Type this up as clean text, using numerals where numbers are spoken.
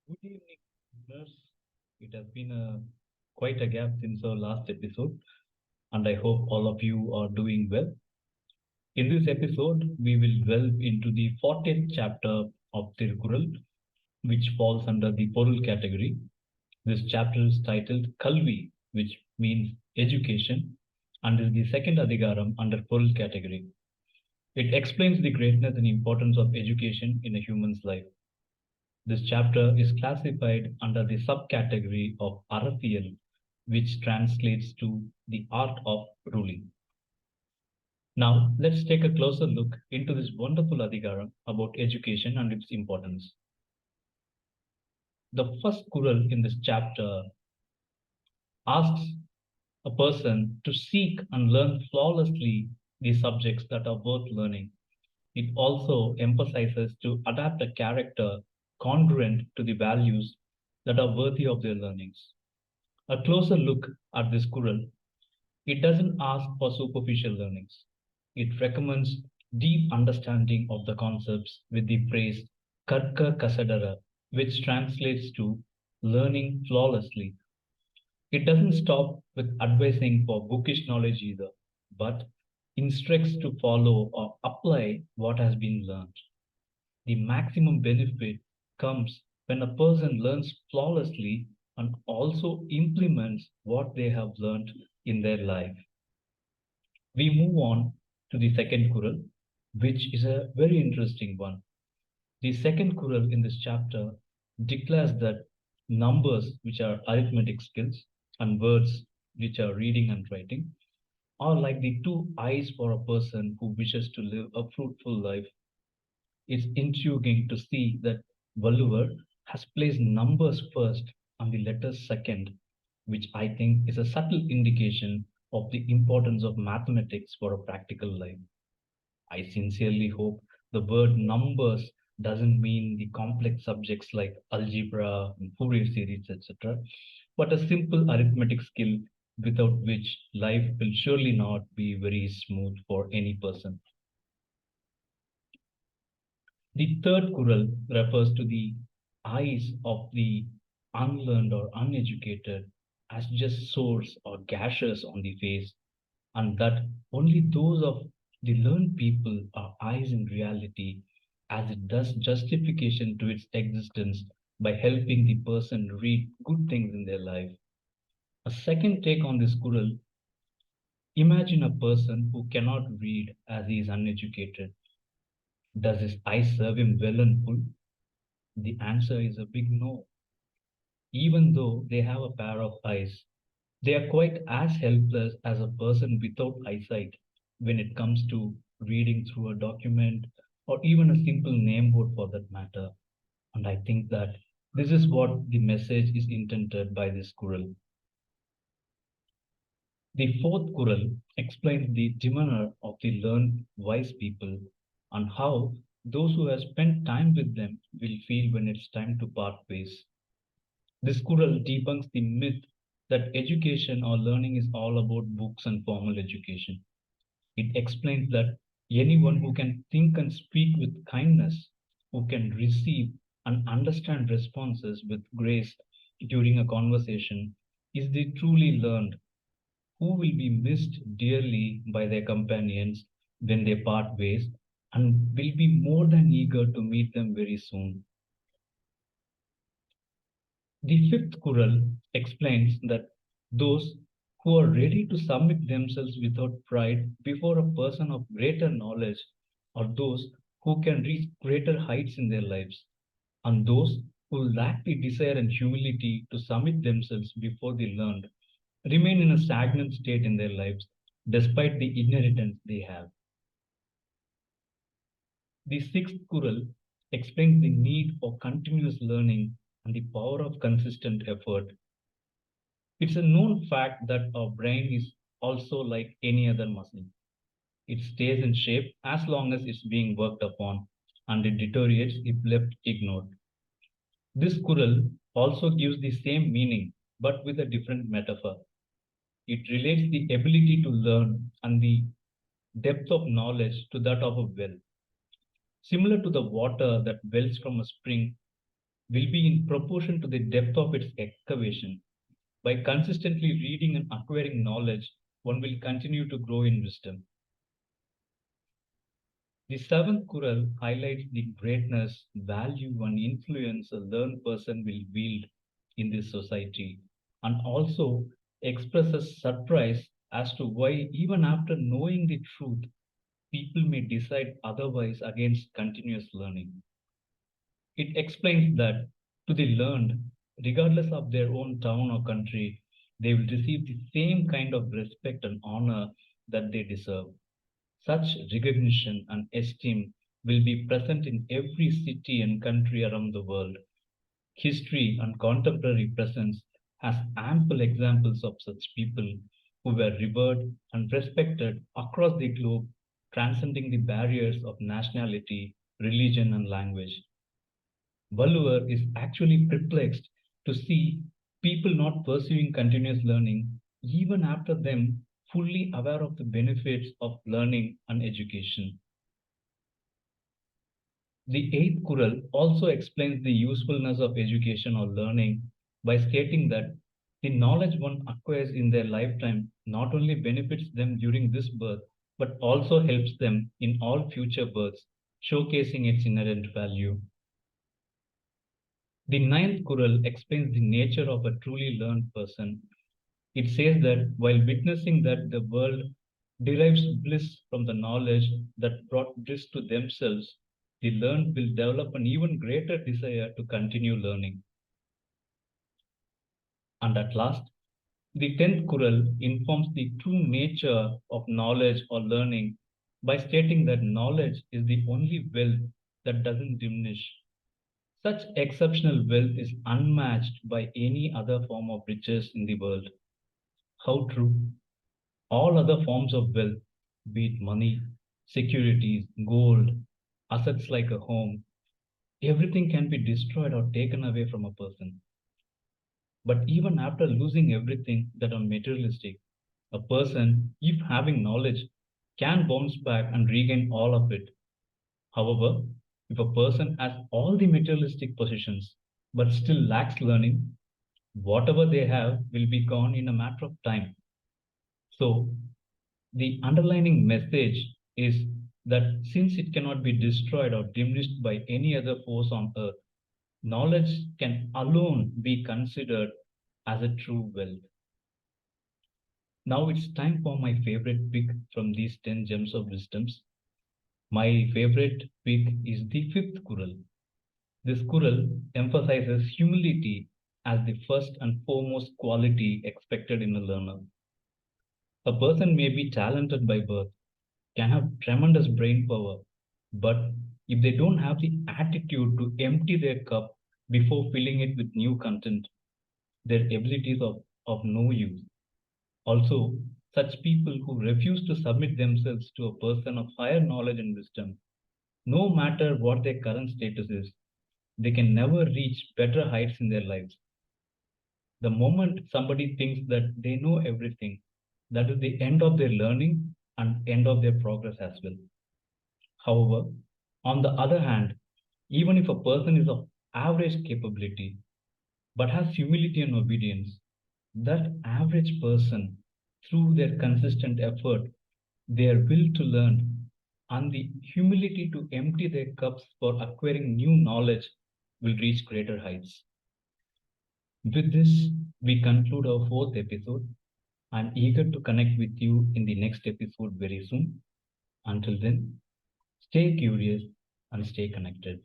Good evening, listeners. It has been quite a gap since our last episode, and I hope all of you are doing well. In this episode, we will delve into the 40th chapter of Thirukural, which falls under the Porul category. This chapter is titled Kalvi, which means education, and is the second Adhigaram under Porul category. It explains the greatness and importance of education in a human's life. This chapter is classified under the subcategory of ARASIYal, which translates to the art of ruling. Now, let's take a closer look into this wonderful Adhikaram about education and its importance. The first Kural in this chapter asks a person to seek and learn flawlessly the subjects that are worth learning. It also emphasizes to adapt a character congruent to the values that are worthy of their learnings. A closer look at this Quran, it doesn't ask for superficial learnings. It recommends deep understanding of the concepts with the phrase Karka Kasadara, which translates to learning flawlessly. It doesn't stop with advising for bookish knowledge either, but instructs to follow or apply what has been learned. The maximum benefit comes when a person learns flawlessly and also implements what they have learned in their life. We move on to the second Kural, which is a very interesting one. The second Kural in this chapter declares that numbers, which are arithmetic skills, and words, which are reading and writing, are like the two eyes for a person who wishes to live a fruitful life. It's intriguing to see that Valluvar has placed numbers first and the letters second, which I think is a subtle indication of the importance of mathematics for a practical life. I sincerely hope the word numbers doesn't mean the complex subjects like algebra and Fourier series, etc., but a simple arithmetic skill without which life will surely not be very smooth for any person. The third Kural refers to the eyes of the unlearned or uneducated as just sores or gashes on the face, and that only those of the learned people are eyes in reality, as it does justification to its existence by helping the person read good things in their life. A second take on this Kural, imagine a person who cannot read as he is uneducated. Does his eyes serve him well and full? The answer is a big no. Even though they have a pair of eyes, they are quite as helpless as a person without eyesight when it comes to reading through a document or even a simple name board for that matter. And I think that this is what the message is intended by this Kural. The fourth Kural explains the demeanor of the learned wise people and how those who have spent time with them will feel when it's time to part ways. This Kural debunks the myth that education or learning is all about books and formal education. It explains that anyone who can think and speak with kindness, who can receive and understand responses with grace during a conversation, is the truly learned, who will be missed dearly by their companions when they part ways and will be more than eager to meet them very soon. The fifth Kural explains that those who are ready to submit themselves without pride before a person of greater knowledge are those who can reach greater heights in their lives, and those who lack the desire and humility to submit themselves before the learned remain in a stagnant state in their lives despite the inheritance they have. The sixth Kural explains the need for continuous learning and the power of consistent effort. It's a known fact that our brain is also like any other muscle. It stays in shape as long as it's being worked upon, and it deteriorates if left ignored. This Kural also gives the same meaning but with a different metaphor. It relates the ability to learn and the depth of knowledge to that of a well. Similar to the water that wells from a spring, will be in proportion to the depth of its excavation. By consistently reading and acquiring knowledge, one will continue to grow in wisdom. The seventh Kural highlights the greatness, value, and influence a learned person will wield in this society, and also expresses surprise as to why, even after knowing the truth, people may decide otherwise against continuous learning. It explains that to the learned, regardless of their own town or country, they will receive the same kind of respect and honor that they deserve. Such recognition and esteem will be present in every city and country around the world. History and contemporary presence has ample examples of such people who were revered and respected across the globe, transcending the barriers of nationality, religion, and language. Valluvar is actually perplexed to see people not pursuing continuous learning, even after them fully aware of the benefits of learning and education. The eighth Kural also explains the usefulness of education or learning by stating that the knowledge one acquires in their lifetime not only benefits them during this birth, but also helps them in all future births, showcasing its inherent value. The ninth Kural explains the nature of a truly learned person. It says that while witnessing that the world derives bliss from the knowledge that brought bliss to themselves, the learned will develop an even greater desire to continue learning. And at last, the tenth Kural informs the true nature of knowledge or learning by stating that knowledge is the only wealth that doesn't diminish. Such exceptional wealth is unmatched by any other form of riches in the world. How true! All other forms of wealth, be it money, securities, gold, assets like a home, everything can be destroyed or taken away from a person. But even after losing everything that are materialistic, a person, if having knowledge, can bounce back and regain all of it. However, if a person has all the materialistic possessions but still lacks learning, whatever they have will be gone in a matter of time. So, the underlining message is that since it cannot be destroyed or diminished by any other force on earth, knowledge can alone be considered as a true wealth. Now it's time for my favorite pick from these 10 gems of wisdoms. My favorite pick is the fifth Kural. This Kural emphasizes humility as the first and foremost quality expected in a learner. A person may be talented by birth, can have tremendous brain power, but if they don't have the attitude to empty their cup before filling it with new content, their abilities are of no use. Also, such people who refuse to submit themselves to a person of higher knowledge and wisdom, no matter what their current status is, they can never reach better heights in their lives. The moment somebody thinks that they know everything, that is the end of their learning and end of their progress as well. However, on the other hand, even if a person is of average capability but has humility and obedience, that average person, through their consistent effort, their will to learn, and the humility to empty their cups for acquiring new knowledge, will reach greater heights. With this, we conclude our fourth episode. I'm eager to connect with you in the next episode very soon. Until then, stay curious and stay connected.